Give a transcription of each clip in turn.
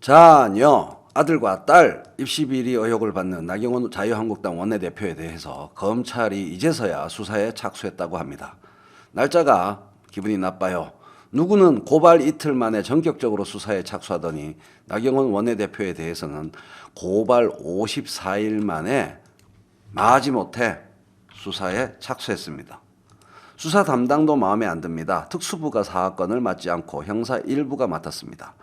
자녀, 아들과 딸 입시 비리 의혹을 받는 나경원 자유한국당 원내대표에 대해서 검찰이 이제서야 수사에 착수했다고 합니다. 날짜가 기분이 나빠요. 누구는 고발 이틀 만에 전격적으로 수사에 착수하더니 나경원 원내대표에 대해서는 고발 54일 만에 마지못해 수사에 착수했습니다. 수사 담당도 마음에 안 듭니다. 특수부가 사건을 맡지 않고 형사 1부가 맡았습니다.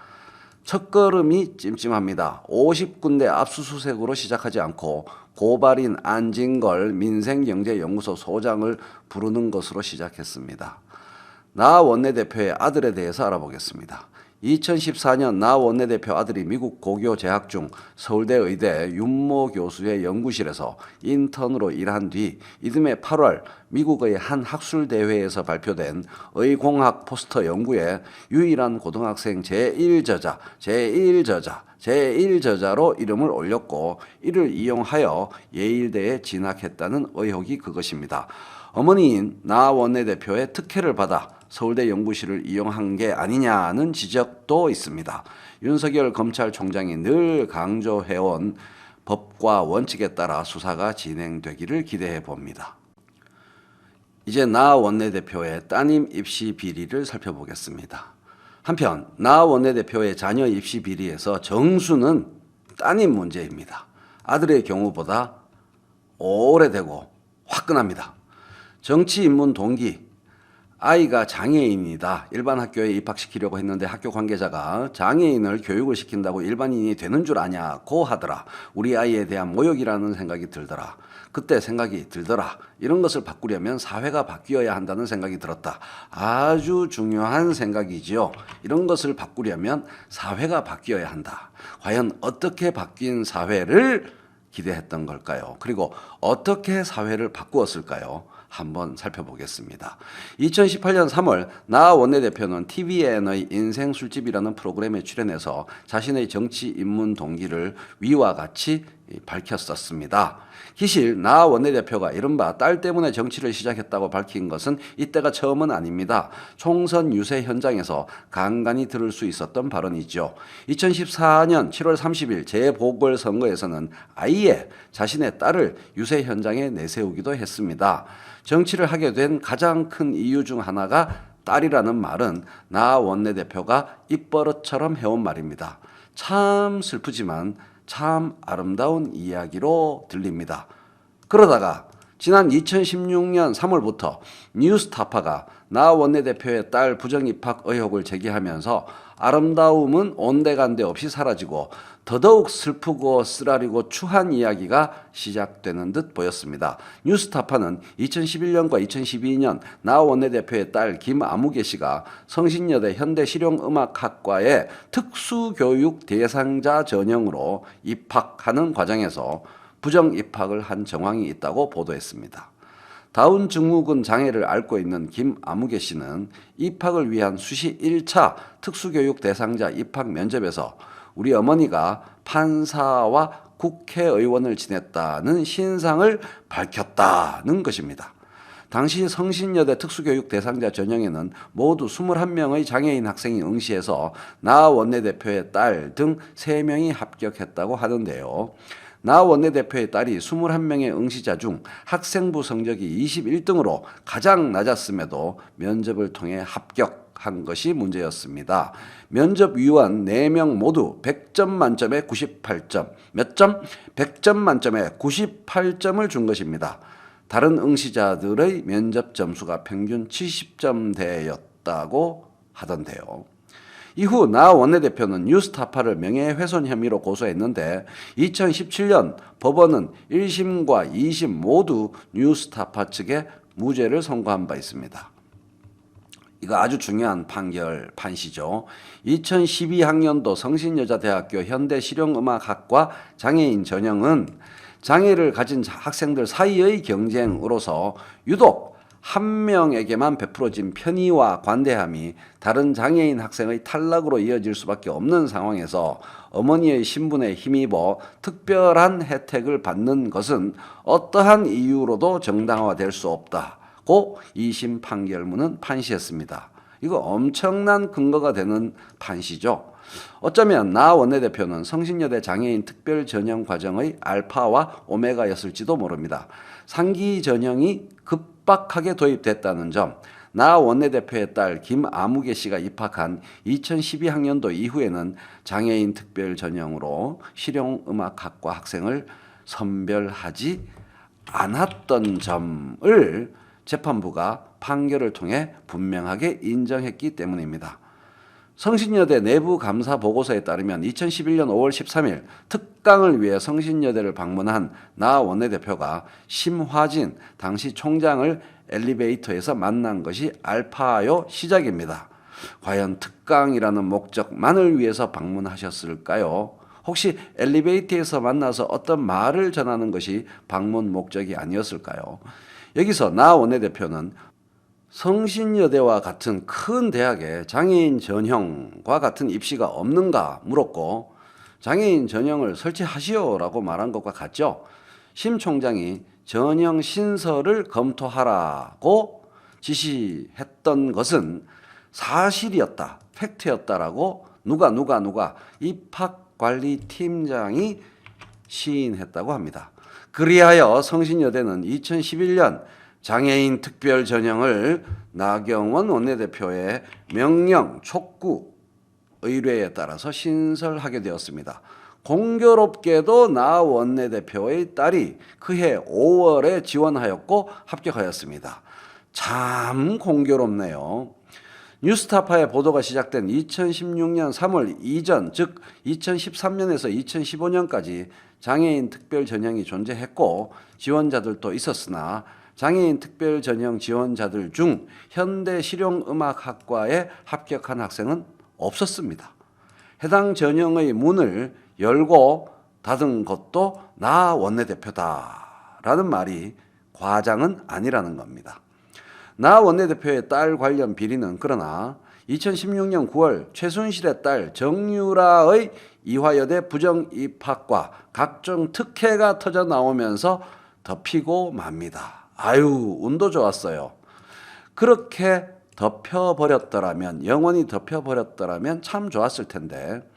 첫걸음이 찜찜합니다. 50군데 압수수색으로 시작하지 않고 고발인 안진걸 민생경제연구소 소장을 부르는 것으로 시작했습니다. 나 원내대표의 아들에 대해서 알아보겠습니다. 2014년 나 원내대표 아들이 미국 고교 재학 중 서울대 의대 윤모 교수의 연구실에서 인턴으로 일한 뒤 이듬해 8월 미국의 한 학술대회에서 발표된 의공학 포스터 연구에 유일한 고등학생 제1저자로 이름을 올렸고 이를 이용하여 예일대에 진학했다는 의혹이 그것입니다. 어머니인 나 원내대표의 특혜를 받아 서울대 연구실을 이용한 게 아니냐는 지적도 있습니다. 윤석열 검찰총장이 늘 강조해온 법과 원칙에 따라 수사가 진행되기를 기대해 봅니다. 이제 나 원내대표의 따님 입시 비리를 살펴보겠습니다. 한편 나 원내대표의 자녀 입시 비리에서 정수는 따님 문제입니다. 아들의 경우보다 오래되고 화끈합니다. 정치 입문 동기, 아이가 장애인이다. 일반 학교에 입학시키려고 했는데 학교 관계자가 장애인을 교육을 시킨다고 일반인이 되는 줄 아냐고 하더라. 우리 아이에 대한 모욕이라는 생각이 들더라. 그때 생각이 들더라. 이런 것을 바꾸려면 사회가 바뀌어야 한다는 생각이 들었다. 아주 중요한 생각이지요. 이런 것을 바꾸려면 사회가 바뀌어야 한다. 과연 어떻게 바뀐 사회를 기대했던 걸까요? 그리고 어떻게 사회를 바꾸었을까요? 한번 살펴보겠습니다. 2018년 3월 나 원내대표는 TVN의 인생 술집이라는 프로그램에 출연해서 자신의 정치 입문 동기를 위와 같이 밝혔었습니다. 기실 나 원내대표가 이른바 딸 때문에 정치를 시작했다고 밝힌 것은 이때가 처음은 아닙니다. 총선 유세 현장에서 간간히 들을 수 있었던 발언이죠. 2014년 7월 30일 재보궐선거에서는 아예 자신의 딸을 유세 현장에 내세우기도 했습니다. 정치를 하게 된 가장 큰 이유 중 하나가 딸이라는 말은 나 원내대표가 입버릇처럼 해온 말입니다. 참 슬프지만 참 아름다운 이야기로 들립니다. 그러다가 지난 2016년 3월부터 뉴스타파가 나 원내대표의 딸 부정입학 의혹을 제기하면서 아름다움은 온데간데 없이 사라지고 더더욱 슬프고 쓰라리고 추한 이야기가 시작되는 듯 보였습니다. 뉴스타파는 2011년과 2012년 나 원내대표의 딸 김아무개 씨가 성신여대 현대실용음악학과에 특수교육 대상자 전형으로 입학하는 과정에서 부정 입학을 한 정황이 있다고 보도했습니다. 다운 증후군 장애를 앓고 있는 김아무개 씨는 입학을 위한 수시 1차 특수교육 대상자 입학 면접에서 우리 어머니가 판사와 국회의원을 지냈다는 신상을 밝혔다는 것입니다. 당시 성신여대 특수교육 대상자 전형에는 모두 21명의 장애인 학생이 응시해서 나 원내대표의 딸 등 3명이 합격했다고 하는데요. 나 원내대표의 딸이 21명의 응시자 중 학생부 성적이 21등으로 가장 낮았음에도 면접을 통해 합격한 것이 문제였습니다. 면접위원 4명 모두 100점 만점에 98점, 몇 점? 100점 만점에 98점을 준 것입니다. 다른 응시자들의 면접 점수가 평균 70점대였다고 하던데요. 이후 나 원내대표는 뉴스타파를 명예훼손 혐의로 고소했는데 2017년 법원은 1심과 2심 모두 뉴스타파 측에 무죄를 선고한 바 있습니다. 이거 아주 중요한 판시죠. 2012학년도 성신여자대학교 현대실용음악학과 장애인 전형은 장애를 가진 학생들 사이의 경쟁으로서 유독 한 명에게만 베풀어진 편의와 관대함이 다른 장애인 학생의 탈락으로 이어질 수밖에 없는 상황에서 어머니의 신분에 힘입어 특별한 혜택을 받는 것은 어떠한 이유로도 정당화될 수 없다고 2심 판결문은 판시했습니다. 이거 엄청난 근거가 되는 판시죠. 어쩌면 나 원내대표는 성신여대 장애인 특별 전형 과정의 알파와 오메가였을지도 모릅니다. 상기 전형이 급박하게 도입됐다는 점, 나 원내대표의 딸 김아무개 씨가 입학한 2012학년도 이후에는 장애인 특별 전형으로 실용음악학과 학생을 선별하지 않았던 점을 재판부가 판결을 통해 분명하게 인정했기 때문입니다. 성신여대 내부 감사 보고서에 따르면 2011년 5월 13일 특강을 위해 성신여대를 방문한 나 원내대표가 심화진 당시 총장을 엘리베이터에서 만난 것이 알파요 시작입니다. 과연 특강이라는 목적만을 위해서 방문하셨을까요? 혹시 엘리베이터에서 만나서 어떤 말을 전하는 것이 방문 목적이 아니었을까요? 여기서 나 원내대표는 성신여대와 같은 큰 대학에 장애인 전형과 같은 입시가 없는가 물었고, 장애인 전형을 설치하시오라고 말한 것과 같죠. 심 총장이 전형 신설을 검토하라고 지시했던 것은 사실이었다, 팩트였다라고 누가 입학관리팀장이 시인했다고 합니다. 그리하여 성신여대는 2011년 장애인 특별 전형을 나경원 원내대표의 명령, 촉구, 의뢰에 따라서 신설하게 되었습니다. 공교롭게도 나 원내대표의 딸이 그해 5월에 지원하였고 합격하였습니다. 참 공교롭네요. 뉴스타파의 보도가 시작된 2016년 3월 이전, 즉 2013년에서 2015년까지 장애인 특별 전형이 존재했고 지원자들도 있었으나 장애인 특별 전형 지원자들 중 현대 실용음악학과에 합격한 학생은 없었습니다. 해당 전형의 문을 열고 닫은 것도 나 원내대표다라는 말이 과장은 아니라는 겁니다. 나 원내대표의 딸 관련 비리는 그러나 2016년 9월 최순실의 딸 정유라의 이화여대 부정입학과 각종 특혜가 터져 나오면서 덮이고 맙니다. 아유, 운도 좋았어요. 그렇게 덮여버렸더라면, 영원히 덮여버렸더라면 참 좋았을 텐데,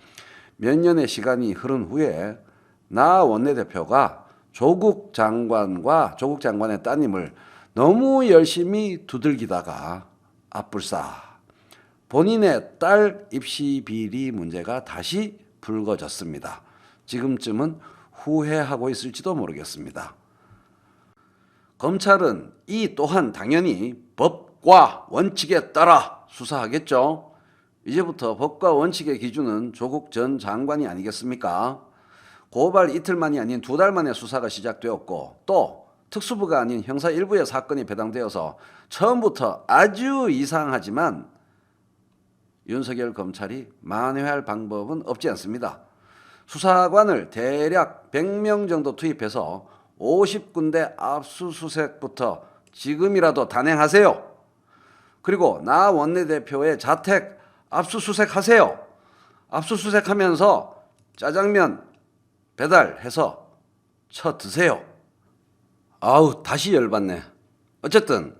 몇 년의 시간이 흐른 후에 나 원내대표가 조국 장관의 따님을 너무 열심히 두들기다가 앞불싸 본인의 딸 입시 비리 문제가 다시 불거졌습니다. 지금쯤은 후회하고 있을지도 모르겠습니다. 검찰은 이 또한 당연히 법과 원칙에 따라 수사하겠죠. 이제부터 법과 원칙의 기준은 조국 전 장관이 아니겠습니까? 고발 이틀만이 아닌 2달 만에 수사가 시작되었고, 또 특수부가 아닌 형사 1부의 사건이 배당되어서 처음부터 아주 이상하지만 윤석열 검찰이 만회할 방법은 없지 않습니다. 수사관을 대략 100명 정도 투입해서 50군데 압수수색부터 지금이라도 단행하세요. 그리고 나 원내대표의 자택 압수수색하세요. 압수수색하면서 짜장면 배달해서 쳐 드세요. 아우, 다시 열받네. 어쨌든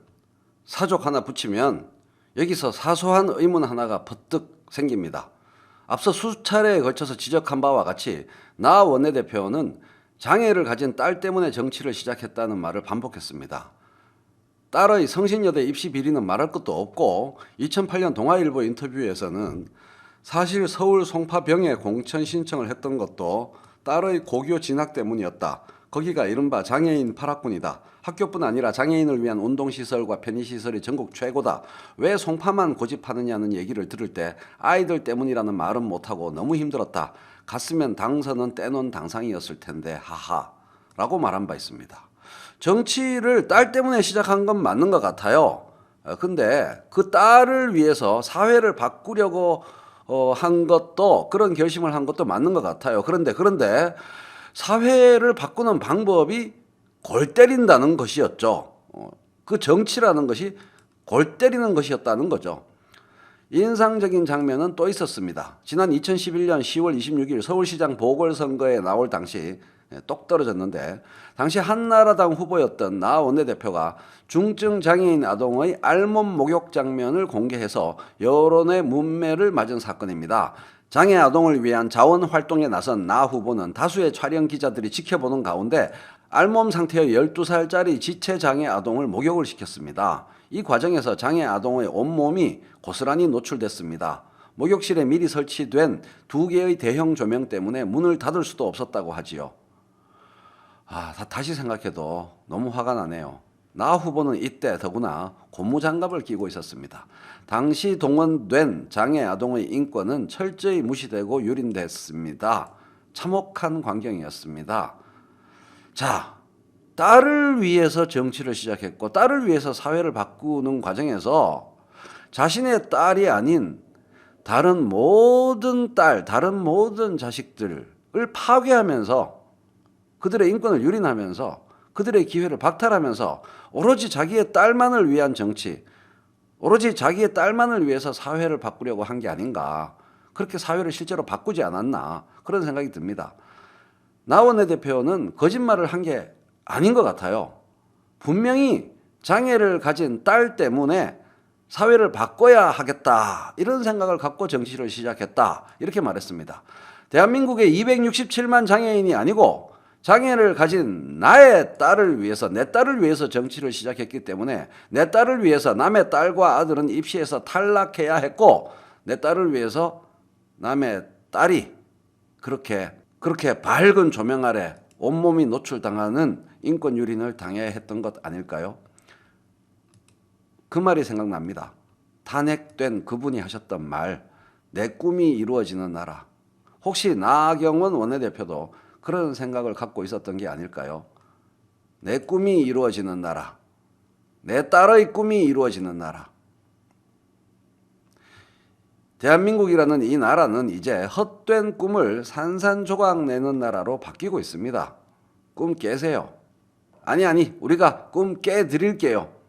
사족 하나 붙이면 여기서 사소한 의문 하나가 퍼뜩 생깁니다. 앞서 수차례에 걸쳐서 지적한 바와 같이 나 원내대표는 장애를 가진 딸 때문에 정치를 시작했다는 말을 반복했습니다. 딸의 성신여대 입시 비리는 말할 것도 없고, 2008년 동아일보 인터뷰에서는 사실 서울 송파병에 공천 신청을 했던 것도 딸의 고교 진학 때문이었다. 거기가 이른바 장애인 8학군이다. 학교뿐 아니라 장애인을 위한 운동시설과 편의시설이 전국 최고다. 왜 송파만 고집하느냐는 얘기를 들을 때 아이들 때문이라는 말은 못하고 너무 힘들었다. 갔으면 당선은 떼놓은 당상이었을 텐데 하하 라고 말한 바 있습니다. 정치를 딸 때문에 시작한 건 맞는 것 같아요. 근데 그 딸을 위해서 사회를 바꾸려고 한 것도, 그런 결심을 한 것도 맞는 것 같아요. 그런데 사회를 바꾸는 방법이 골 때린다는 것이었죠. 그 정치라는 것이 골 때리는 것이었다는 거죠. 인상적인 장면은 또 있었습니다. 지난 2011년 10월 26일 서울시장 보궐선거에 나올 당시 똑 떨어졌는데, 당시 한나라당 후보였던 나 원내대표가 중증 장애인 아동의 알몸 목욕 장면을 공개해서 여론의 문매를 맞은 사건입니다. 장애 아동을 위한 자원 활동에 나선 나 후보는 다수의 촬영 기자들이 지켜보는 가운데 알몸 상태의 12살짜리 지체장애 아동을 목욕을 시켰습니다. 이 과정에서 장애 아동의 온몸이 고스란히 노출됐습니다. 목욕실에 미리 설치된 2개의 대형 조명 때문에 문을 닫을 수도 없었다고 하지요. 다시 생각해도 너무 화가 나네요. 나 후보는 이때 더구나 고무장갑을 끼고 있었습니다. 당시 동원된 장애 아동의 인권은 철저히 무시되고 유린됐습니다. 참혹한 광경이었습니다. 자, 딸을 위해서 정치를 시작했고 딸을 위해서 사회를 바꾸는 과정에서 자신의 딸이 아닌 다른 모든 딸, 다른 모든 자식들을 파괴하면서 그들의 인권을 유린하면서 그들의 기회를 박탈하면서 오로지 자기의 딸만을 위한 정치, 오로지 자기의 딸만을 위해서 사회를 바꾸려고 한 게 아닌가. 그렇게 사회를 실제로 바꾸지 않았나 그런 생각이 듭니다. 나 원내대표는 거짓말을 한 게 아닌 것 같아요. 분명히 장애를 가진 딸 때문에 사회를 바꿔야 하겠다 이런 생각을 갖고 정치를 시작했다 이렇게 말했습니다. 대한민국에 267만 장애인이 아니고 장애를 가진 나의 딸을 위해서 내 딸을 위해서 정치를 시작했기 때문에 내 딸을 위해서 남의 딸과 아들은 입시에서 탈락해야 했고 내 딸을 위해서 남의 딸이 그렇게 밝은 조명 아래 온몸이 노출당하는 인권 유린을 당해야 했던 것 아닐까요? 그 말이 생각납니다. 탄핵된 그분이 하셨던 말, 내 꿈이 이루어지는 나라. 혹시 나경원 원내대표도 그런 생각을 갖고 있었던 게 아닐까요? 내 꿈이 이루어지는 나라. 내 딸의 꿈이 이루어지는 나라. 대한민국이라는 이 나라는 이제 헛된 꿈을 산산조각 내는 나라로 바뀌고 있습니다. 꿈 깨세요. 아니, 우리가 꿈 깨드릴게요.